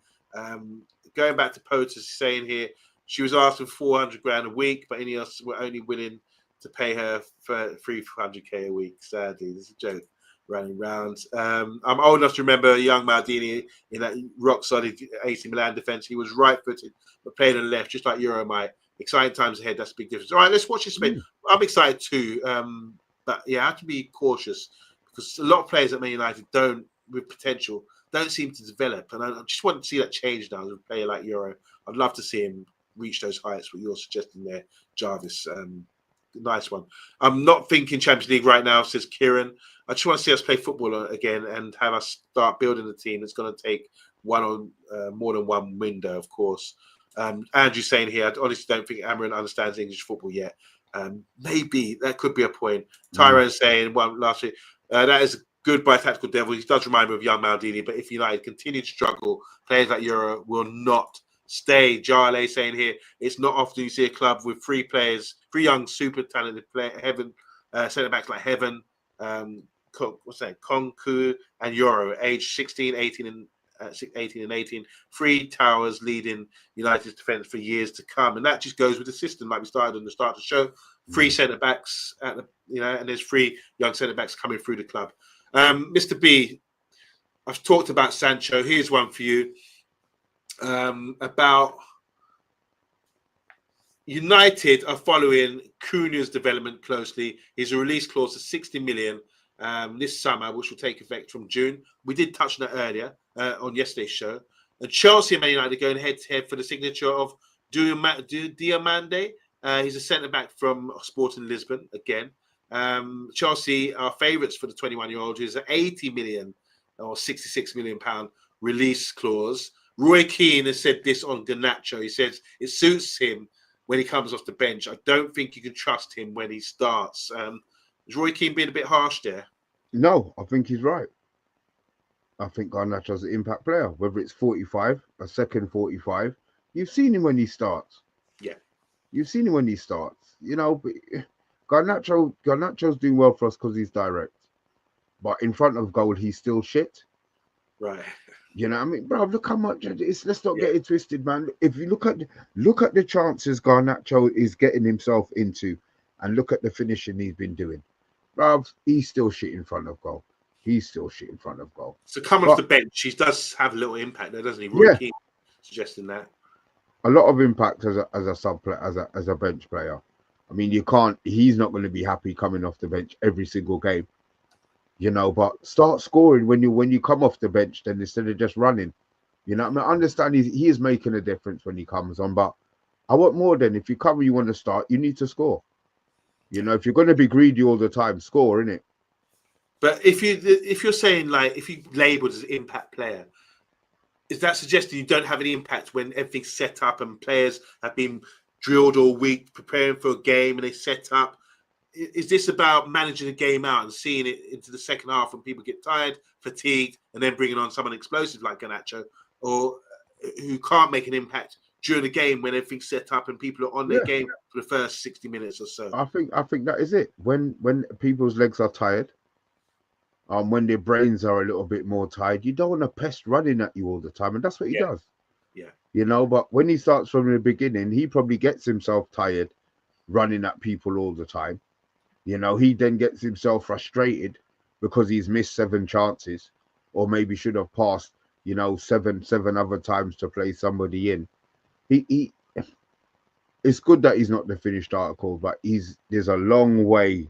Going back to POTUS, saying here, she was asking 400 grand a week, but Ineos were only willing to pay her for 300k a week. Sadly, this is a joke running round. I'm old enough to remember young Maldini in that rock solid AC Milan defense. He was right footed, but played on the left, just like Euro might. Exciting times ahead. That's a big difference. All right, let's watch this spin. I'm excited too. But yeah, I have to be cautious because a lot of players at Man United with potential, don't seem to develop. And I just want to see that change now with a player like Euro. I'd love to see him reach those heights, what you're suggesting there, Jarvis. Nice one. I'm not thinking Champions League right now, says Kieran. I just want to see us play football again and have us start building a team. It's going to take one on more than one window, of course. Andrew's saying here, I honestly don't think Amarin understands English football yet. Maybe that could be a point. Tyrone's saying, well, last week, that is good by Tactical Devil. He does remind me of young Maldini, but if United continue to struggle, players like Euro will not stay. Jarley saying here, it's not often you see a club with three young, super talented centre backs like Heaven, Konku and Euro, age 16, 18, and 18. Three towers leading United's defence for years to come, and that just goes with the system, like we started on the start of the show. Three centre backs and there's three young centre backs coming through the club. Mr. B, I've talked about Sancho. Here's one for you. About United are following Cunha's development closely. He's a release clause of 60 million this summer, which will take effect from June. We did touch on that earlier on yesterday's show. And Chelsea and Man United are going head-to-head for the signature of Diomande. He's a centre-back from Sporting Lisbon, again. Chelsea are favourites for the 21-year-old, who's an 80 million or 66 million pound release clause. Roy Keane has said this on Garnacho. He says it suits him when he comes off the bench. I don't think you can trust him when he starts. Is Roy Keane being a bit harsh there? No, I think he's right. I think Garnacho's an impact player, whether it's 45, a second 45. You've seen him when he starts. Yeah. You've seen him when he starts. But Garnacho's doing well for us because he's direct. But in front of goal, he's still shit. Right. You know what I mean? Bro, look how much it is. Let's not get it twisted, man. If you look at the chances Garnacho is getting himself into and look at the finishing he's been doing. Bro, he's still shit in front of goal. So coming off the bench, he does have a little impact there, doesn't he? Roy Keane suggesting that. A lot of impact as a sub player, as a bench player. I mean, he's not going to be happy coming off the bench every single game. But start scoring when you come off the bench, then instead of just running. I understand he is making a difference when he comes on, but I want more than if you come, you want to start, you need to score. If you're going to be greedy all the time, score, innit? But if you're saying, like, if you labelled as an impact player, is that suggesting you don't have any impact when everything's set up and players have been drilled all week preparing for a game and they set up? Is this about managing the game out and seeing it into the second half when people get tired, fatigued, and then bringing on someone explosive like Garnacho, or who can't make an impact during the game when everything's set up and people are on their game for the first 60 minutes or so? I think that is it. When people's legs are tired, when their brains are a little bit more tired, you don't want a pest running at you all the time, and that's what he does. Yeah. But when he starts from the beginning, he probably gets himself tired running at people all the time. He then gets himself frustrated because he's missed 7 chances, or maybe should have passed, seven other times to play somebody in. He it's good that he's not the finished article, but there's a long way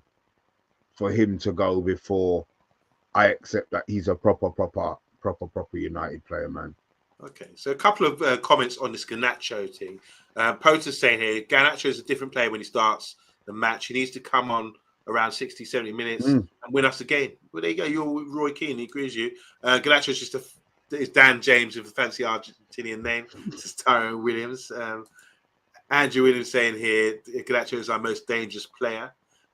for him to go before I accept that he's a proper United player, man. Okay, so a couple of comments on this Garnacho thing. Poter's saying here, Garnacho is a different player when he starts the match. He needs to come on around 60, 70 minutes and win us the game. Well, there you go. You're Roy Keane. He agrees with you. Garnacho is just it's Dan James with a fancy Argentinian name. This is Tyrone Williams. Andrew Williams saying here, Garnacho is our most dangerous player.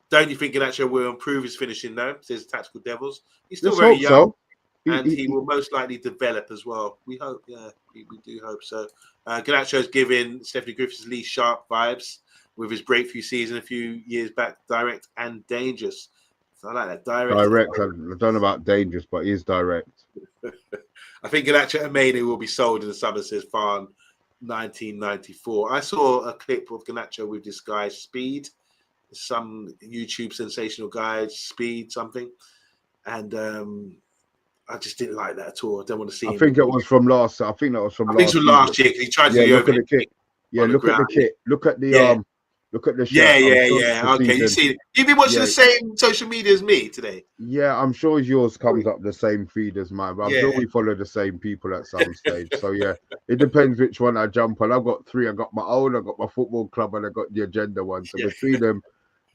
Don't you think Garnacho will improve his finishing though? Says Tactical Devils. He's still very young. And he will most likely develop as well. We hope, we do hope so. Garnacho is giving Stephanie Griffiths Lee Sharp vibes with his breakthrough season a few years back, direct and dangerous. So I like that. Direct. I don't know about dangerous, but he is direct. I think Garnacho Amene will be sold in the summer, says Farn 1994. I saw a clip of Garnacho with this guy, Speed, some YouTube sensational guy, Speed something. And I just didn't like that at all. I don't want to see him. I think it was from last. I think that was from last. Last year because he tried to do look at the kit. Yeah, look at the kit. Look at the Look at the shirt. Yeah. Okay, you see it. You've been watching the same social media as me today. Yeah, I'm sure yours comes up the same feed as mine, but I'm sure we follow the same people at some stage. So yeah, it depends which one I jump on. I've got 3. I got my own, I got my football club, and I got the agenda one. So between them,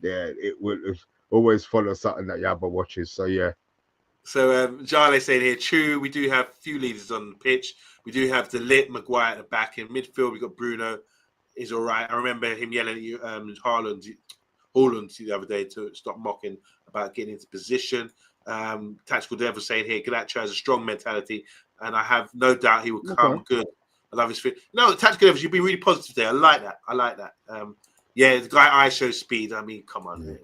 yeah, it will always follow something that Yabba watches. So yeah. So Jale saying here, true, we do have few leaders on the pitch. We do have Lit, Maguire at the back. In midfield, we got Bruno, is all right. I remember him yelling at you, Haaland the other day to stop mocking about getting into position. Tactical Devil saying here, Ganacho has a strong mentality, and I have no doubt he will come good. I love his fit. No, Tactical Devil, you've been really positive today. I like that. Yeah, the guy I show speed. I mean, come on,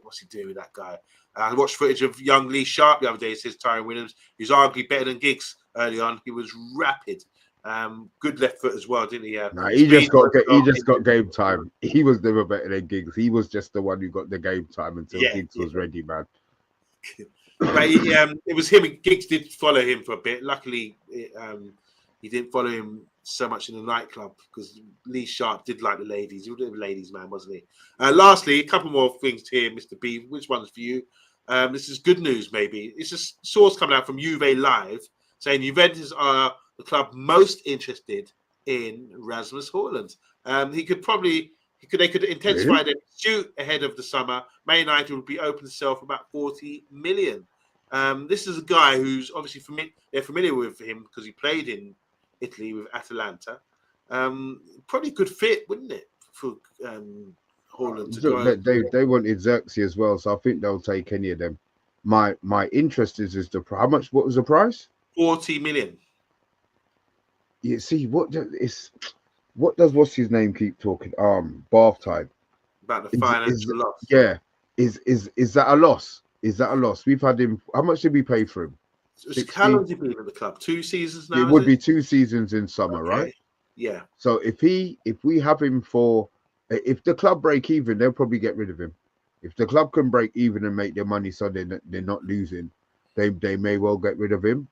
what's he doing with that guy? I watched footage of young Lee Sharp the other day. It says Tyrone Williams. He was arguably better than Giggs early on. He was rapid. Good left foot as well, didn't he? Nah, he just got game time. He was never better than Giggs. He was just the one who got the game time until Giggs was ready, man. But it was him. Giggs did follow him for a bit. Luckily, he didn't follow him so much in the nightclub because Lee Sharp did like the ladies. He was a ladies' man, wasn't he? Lastly, a couple more things here, Mr. B. Which one's for you? This is good news, maybe. It's a source coming out from Juve Live saying Juventus are the club most interested in Rasmus Haaland. They could intensify their pursuit ahead of the summer. Man United would be open to sell for about 40 million. This is a guy who's obviously they're familiar with him because he played in Italy with Atalanta. Probably good fit, wouldn't it, for Haaland to go? They wanted Xerxes as well, so I think they'll take any of them. My interest is the how much? What was the price? 40 million. You see what does what's his name keep talking? Bath time About the financial loss. Yeah, is that a loss? Is that a loss? We've had him. How much did we pay for him? How long has he been at the club? 2 seasons now. It would be 2 seasons in summer, right? Yeah. So if we have him if the club break even, they'll probably get rid of him. If the club can break even and make their money so they're not losing, they may well get rid of him.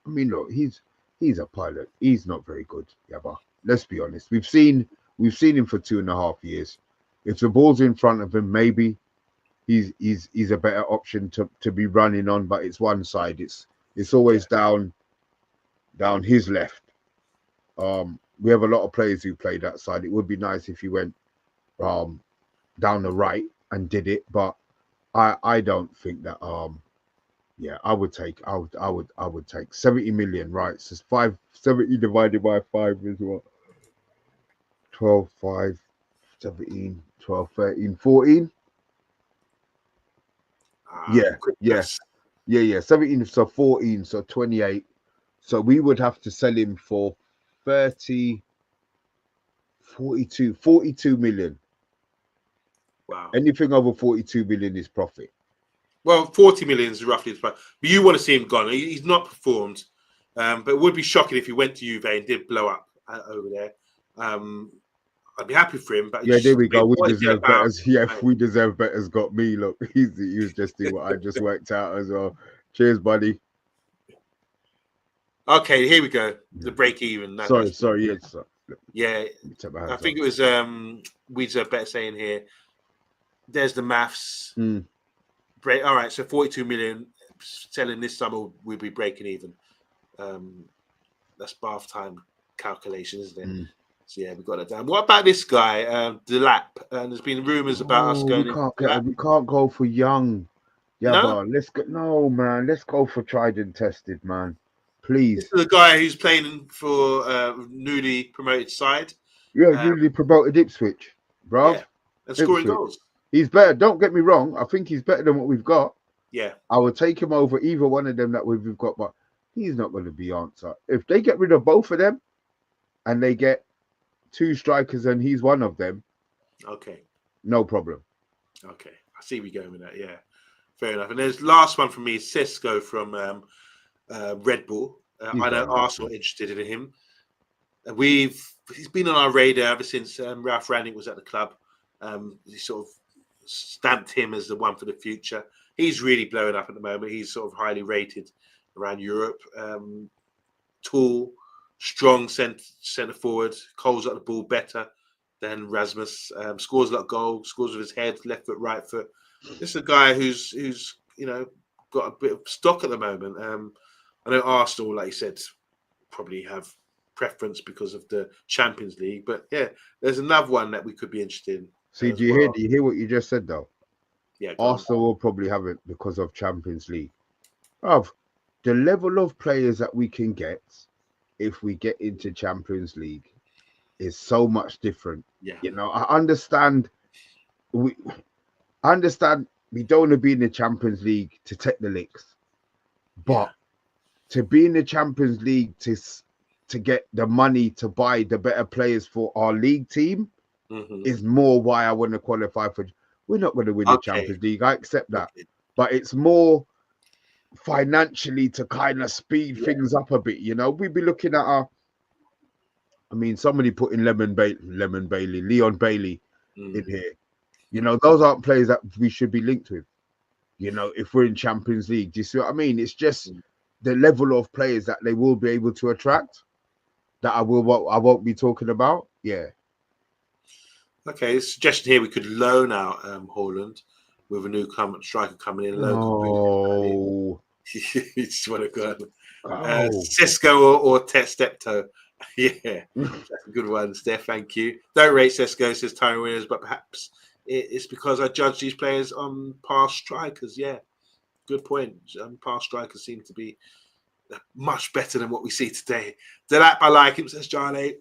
I mean, look, he's a pilot. He's not very good, Yabba. Let's be honest. We've seen him for 2.5 years. If the ball's in front of him, maybe he's a better option to be running on, but it's one side. It's always down his left. We have a lot of players who play that side. It would be nice if he went down the right and did it, but I don't think that I would take 70 million, right? So 70 divided by 5 is what? 12, 5, 17, 12, 13, 14. Yeah. 17, so 14, so 28. So we would have to sell him for 42 million. Wow. Anything over 42 million is profit. Well, 40 million is roughly the price. But you want to see him gone. He's not performed. But it would be shocking if he went to Juve and did blow up over there. I'd be happy for him. But there we go. We deserve better. Yeah, we deserve better's got me. Look, he was just doing what I just worked out as well. Cheers, buddy. Okay, here we go. The break even. Sorry. Yes, yeah. I think it was we deserve better saying here. There's the maths. All right, so 42 million selling this summer we'll be breaking even. That's bath time calculation, isn't it? So yeah, we've got that down. What about this guy, Delap? And there's been rumours about us going. We can't go for young. Yeah, no? Let's go. No, man. Let's go for tried and tested, man. Please. This is the guy who's playing for newly promoted side. Yeah, newly promoted Ipswich, bro. Yeah, and scoring goals. He's better. Don't get me wrong. I think he's better than what we've got. Yeah. I would take him over either one of them that we've got, but he's not going to be answer. If they get rid of both of them and they get 2 strikers and he's one of them, okay, no problem. Okay, I see we going with that. Yeah, fair enough. And there's last one from me, Sesko from Red Bull. I know Arsenal are interested in him. He's been on our radar ever since Ralph Rangnick was at the club. He sort of stamped him as the one for the future. He's really blowing up at the moment. He's sort of highly rated around Europe. Tall, strong centre forward, holds up the ball better than Rasmus. Scores a lot of goals, scores with his head, left foot, right foot. This is a guy who's got a bit of stock at the moment. I know Arsenal, like you said, probably have preference because of the Champions League, but yeah, there's another one that we could be interested in. See, do you hear what you just said though? Yeah, go on. Arsenal will probably have it because of Champions League. Bruv, the level of players that we can get if we get into Champions League is so much different. Yeah. You know, we I understand we don't want to be in the Champions League to take the licks, Yeah. but to be in the Champions League to get the money to buy the better players for our league team is more why I want to qualify for. We're not going to win the Okay. Champions League. I accept that, Okay. but it's more financially to kind of speed Yeah. things up a bit. You know, we'd be looking at our. I mean, somebody put in Leon Bailey in here. You know, those aren't players that we should be linked with. You know, if we're in Champions League, do you see what I mean? It's just the level of players that they will be able to attract that I won't be talking about. Yeah. Okay, suggestion here we could loan out Haaland with a new striker coming in, local. Oh, You just want to go. oh. Sesko or Stepto. Yeah, that's a good one, Steph. Thank you. Don't rate Sesko, says Tony Williams, but perhaps it's because I judge these players on past strikers. Yeah, good point. Past strikers seem to be much better than what we see today. Delap, I like him, says Charlie.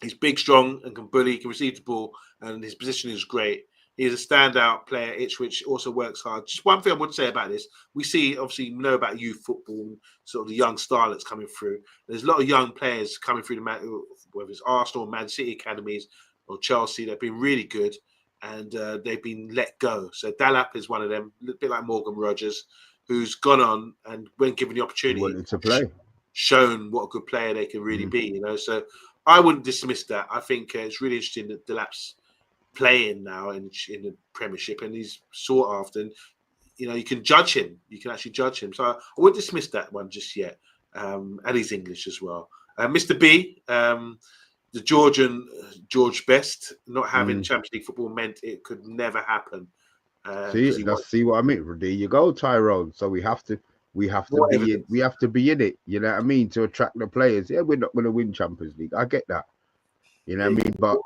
He's big, strong, and can bully. He can receive the ball, and his position is great. He's a standout player. Ipswich also works hard. Just one thing I would say about this: we see, obviously, know about youth football, sort of the young starlets coming through. There's a lot of young players coming through whether it's Arsenal, Man City academies, or Chelsea. They've been really good, and they've been let go. So Dalap is one of them, a bit like Morgan Rogers, who's gone on and when given the opportunity, Wanted to play, shown what a good player they can really be. You know, so I wouldn't dismiss that. I think it's really interesting that Delap's playing now in the Premiership, and he's sought after. And you know, you can judge him. You can actually judge him. So I wouldn't dismiss that one just yet. And he's English as well. Mr. B, the George Best not having Champions League football meant it could never happen. See what I mean? There you go, Tyrone. So we have to be in it. You know what I mean? To attract the players. Yeah, we're not going to win Champions League. I get that. You know what I mean? But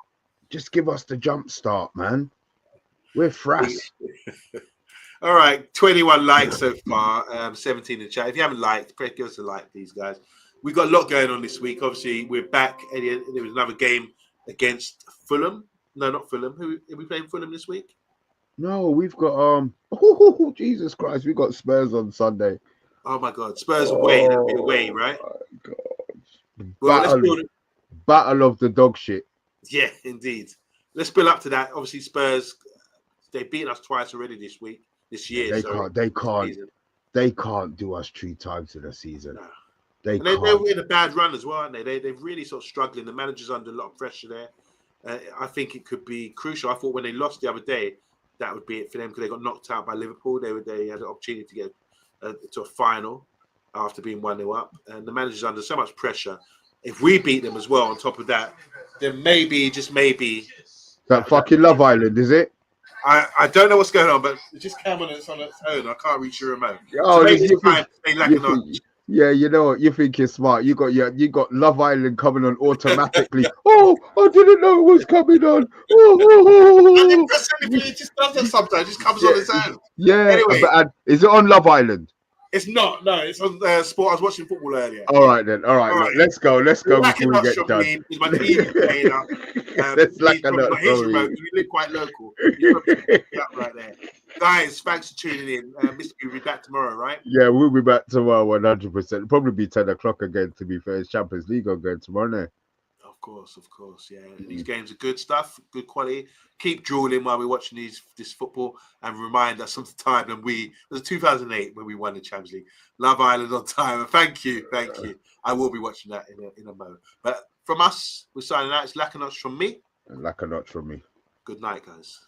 just give us the jump start, man. We're frass. All right, 21 likes so far, 17 in the chat. If you haven't liked, give us a like, please, guys. We've got a lot going on this week. Obviously, we're back. There was another game against Fulham. No, not Fulham. Who are we playing Fulham this week? No, we've got Jesus Christ, we got Spurs on Sunday. Oh my God, Spurs away. That'll be away, right? My God. Well, battle of the dog shit. Yeah, indeed. Let's build up to that. Obviously, Spurs, they've beaten us twice already this year. They can't do us 3 times in a season. No. They were in a bad run as well, aren't they? They're really sort of struggling. The manager's under a lot of pressure there. I think it could be crucial. I thought when they lost the other day, that would be it for them because they got knocked out by Liverpool. They had an opportunity to get to a final after being 1-0 up, and the manager's under so much pressure. If we beat them as well, on top of that, then maybe, just maybe, that fucking Love Island, is it? I don't know what's going on, but it just came on its own. I can't reach your remote. Oh, so maybe yeah, you know what? You think you're smart. You got Love Island coming on automatically. Oh, I didn't know it was coming on. It just does that sometimes. It just comes on its own. Yeah. Anyway, is it on Love Island? It's not. No, it's on sport. I was watching football earlier. All right then. All right. Look, let's go. Before we get done. Is my TV playing up? We live quite local. Up right there. Guys, thanks for tuning in. Mr. B will be back tomorrow, right? Yeah, we'll be back tomorrow 100%. Probably be 10 o'clock again, to be fair. It's Champions League again tomorrow night. Of course, yeah. These games are good stuff, good quality. Keep drooling while we're watching this football, and remind us of the time when it was 2008 when we won the Champions League. Love Island on time, and thank you. I will be watching that in a moment. But from us, we're signing out. It's Lack a Notch from me. And Lack a Notch from me. Good night, guys.